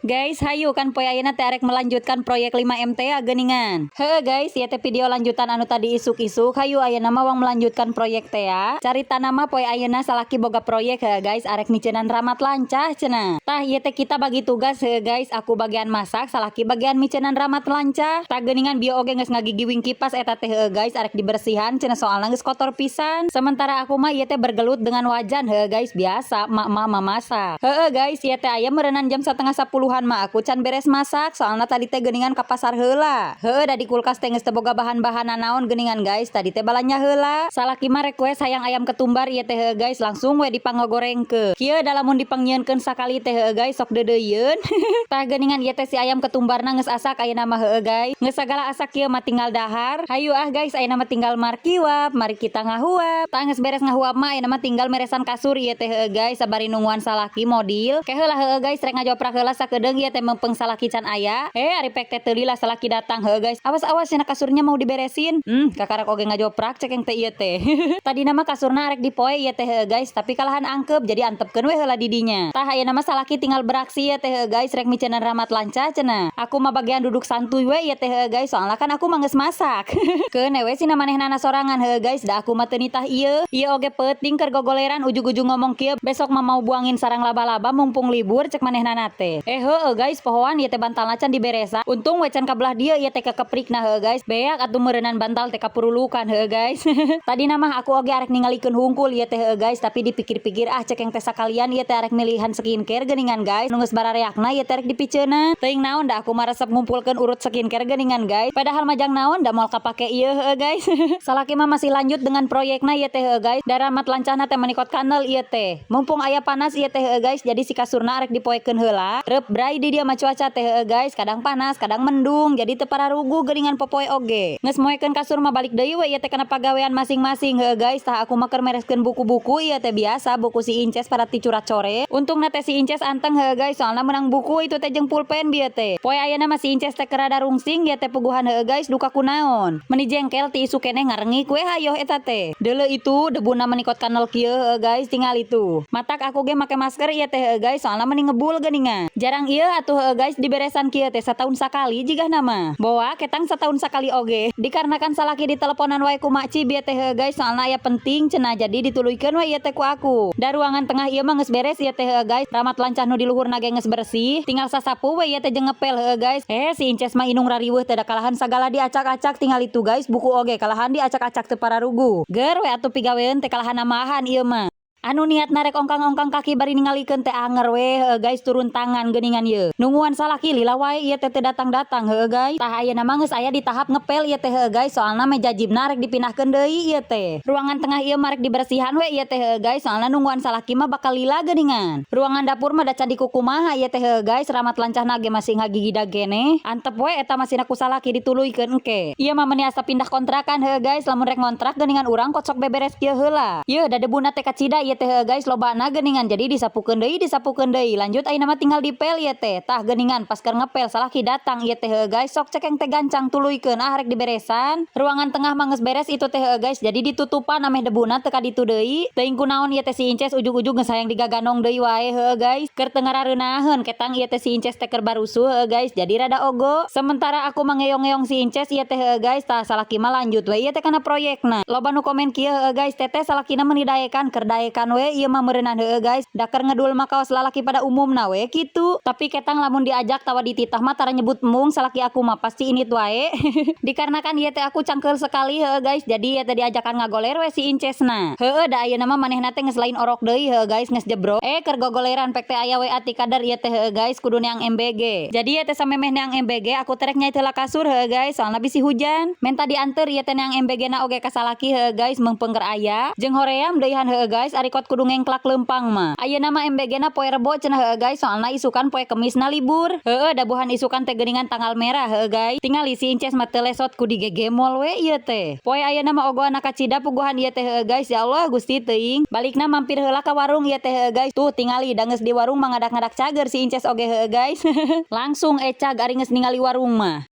Guys, hayu kan poe ayeuna teh arek melanjutkan proyek 5MT ya geuningan. Heueuh guys, ieu teh video lanjutan anu tadi isuk-isuk. Hayu ayeuna mah wang melanjutkan proyek teh ya. Carita nama poe ayeuna salaki boga proyek heueuh guys, arek miceunan ramat lancah cenah. Tah ieu teh kita bagi tugas heueuh guys, aku bagian masak, salaki bagian miceunan ramat lancah. Tah geuningan bieu oge geus ngagigiwing kipas eta teh heueuh guys, arek dibersihan cenah soalna geus kotor pisan. Sementara aku mah ieu teh bergelut dengan wajan heueuh guys, biasa mak-mak mamasak. Heueuh guys, ieu teh aya meureunana jam 9:30 mah aku can beres masak soalna tadi teh geuningan ka pasar heula. Heueuh da di kulkas teh geus teu boga bahan-bahan naon geuningan guys, tadi teh balanya heula. Salaki mah request hayang ayam ketumbar ieu teh heueuh guys, langsung we dipangogorengkeun. Kieu da lamun dipangnyeunkeun sakali teh heueuh guys sok deudeuyeun. Tah geuningan ieu teh si ayam ketumbarna geus asak ayeuna mah heueuh guys. Geus sagala asak kieu mah tinggal dahar. Hayu guys, ayeuna mah tinggal markiwap, mari kita ngahuap. Tah geus beres ngahuap mah ayeuna mah tinggal meresan kasur ieu teh heueuh guys, sabari nungguan salaki modil. Ke heula heueuh guys, rek ngajoprak heula sakedeung ieu teh mempeng salaki can aya. Ari pek teh teu lila salaki datang heueuh guys. Awas-awas cenah kasurnya mau diberesin. Kakarek oge ngajoprak cek yang teh ieu teh. Tadi nama kasurna arek dipoe ieu teh heueuh guys, tapi kalahan angkep jadi antepkeun we heula di dinya. Tah ayeuna mah salaki tinggal beraksi ieu teh heueuh guys, rek miceunan ramat lancah cenah. Aku mah bagian duduk santuy we ieu teh heueuh guys, soalna kan aku mah geus masak. Keun we sina manehna sorangan heueuh guys, da aku mah teu nitah ieu. Ieu oge peuting keur gogoleran ujug-ujug ngomong kieu besok mah mau buangin sarang laba-laba mumpung libur cek manehna teh. Heueuh guys, pohoan ieu teh bantalna can diberesa. Untung we can kabelah dieu ieu teh kekeprikna heueuh guys. Beak atuh meureunnan bantal teh kapurulukan heueuh guys. Tadi mah aku oge arek ningalikeun hungkul ieu teh heueuh guys, tapi dipikir-pikir cek yang teh sakalian ieu teh arek milihan skincare geuningan guys. Nu geus barareakna ieu teh arek dipiceuna. Teuing naon da aku mah resep ngumpulkeun urut skincare geuningan guys. Padahal majang naon da moal kapake ieu heueuh guys. Salaki mah masih lanjut dengan proyekna ieu teh heueuh guys. Daramat lancahna teh manikot kanel ieu teh. Mumpung aya panas ieu teh heueuh guys, jadi si kasurna arek dipoekeun heula. Reup brai di dia mah cuaca teh heueuh guys, kadang panas, kadang mendung, jadi teu pararugu geuningan popoe oge. Geus moekeun kasur mah balik deui we ieu teh kana pagawean masing-masing heueuh guys. Tah aku mah keur mereskeun buku-buku ieu teh biasa buku si Inces pada ticurat core. Untungna teh si Inces anteng heueuh guys, soalna menang buku itu teh jeung pulpen bieu teh. Poe ayeuna mah si Inces teh keur rada rungsing ieu teh puguhan heueuh guys, duka kunaon. Meni jengkel ti isu keneh ngarengik we hayoh eta teh. Deuleu itu debuna menikot kanel kieu heueuh guys, tinggal itu. Matak aku ge make masker ieu teh heueuh guys, soalna meni ngebul geuningan. Jarang ieu atuh heueuh guys diberesan kieu teh satahun sakali jigah nama. Boa ketang satahun sakali oge. Dikarenakan salaki diteleponan wae ku makci bieu teh heueuh guys, soalna aya penting cenah jadi dituluykeun we ieu teh ku aku. Da ruangan tengah ieu mah geus beres ieu teh heueuh guys. Ramat lancah nu di luhurna ge geus bersih, tinggal sasapu we ieu teh jeung ngepel heueuh guys. Si Inces mah inung rariweuh teh da kalahan sagala diacak-acak tinggal itu guys, buku oge kalahan diacak-acak teu pararugu. Geur we atuh pigaweun teh kalahan namahan ieu mah. Anu niat narek ongkang-ongkang kaki bari ningalikeun teh anger we heueuh guys, turun tangan geuningan ieu. Nungguan salaki lila wae ieu teh datang-datang heueuh guys. Tah ayeuna mah geus aya di tahap ngepel ieu teh heueuh guys, soalna meja jibna rek dipindahkeun deui ieu teh. Ruangan tengah ieu mah rek dibersihan we ieu teh heueuh guys, soalna nungguan salaki mah bakal lila geuningan. Ruangan dapur mah da can dikukumaha ieu teh heueuh guys, ramat lancahna ge masih ngagigida keneh. Antep we eta masihna ku salaki dituluykeun engke. Ieu mah meuni asa pindah kontrakan heueuh guys, lamun rek ngontrak geuningan urang kocok beberes kieu heula. Ieu da debuna teh kacida ieu teh guys, lobana geuningan jadi disapukeun deui. Lanjut ayeuna mah tinggal dipel ieu teh. Tah geuningan pas keur ngepel salaki datang ieu teh heueuh guys, sok cek yang teh gancang tuluykeun rek diberesan. Ruangan tengah mah geus beres itu teh heueuh guys, jadi ditutupan ameh debuna teu ka ditu deui. Teuing kunaon ieu teh si Inces ujug-ujug geus hayang digaganong deui wae heueuh guys. Keur teu ngarareunaheun ketang ieu teh si Inces teh keur barusuh heueuh guys, jadi rada ogo. Sementara aku mah ngeong-ngeong si Inces ieu teh heueuh guys, tah salaki mah lanjut we ieu teh kana proyekna. Loba nu komen kieu heueuh guys, teteh salakina meuni daekan keur daekan we ieu mah meureunnan heueuh guys, da keur ngedul mah kaos lalaki pada umumna we kitu. Tapi ketang lamun diajak tawa dititah mah tara nyebut mung salaki aku mah pasti init wae. Dikarenakan ieu teh aku cangkeul sekali heueuh guys, jadi ieu teh diajakan ngagoler we si Incesna. Heueuh da ayeuna mah manehna teh geus lain orok deui heueuh guys, geus jebrok. Keur gogoleran pek teh aya we ati kadar ieu teh heueuh guys kudu neang MBG. Jadi ieu teh samemeh neang MBG aku terek nyai heula kasur heueuh guys, soalna bisi hujan. Men tadi anteur ieu teh neang MBG na oge ka salaki heueuh guys, meungpeung keur aya. Jeung hoream deuihan heueuh guys, ari kot kudu ngengklak leumpang mah. Ayeuna mah MBG na poe Rebo cenah heueuh guys, soalna isukan poe Kemisna libur. Heueuh dabuhan isukan teh geuningan tanggal merah heueuh guys. Tingali si Inces mah teu lesot ku digegemol we ieu teh. Poe ayeuna mah ogohan kacida puguhan ieu teh heueuh guys, ya Allah Gusti teuing. Balikna mampir heula ka warung ieu teh heueuh guys. Tuh tingali da geus di warung mah ngadak-ngadak cager si Inces oge heueuh guys. Langsung ecag ari geus ningali warung mah.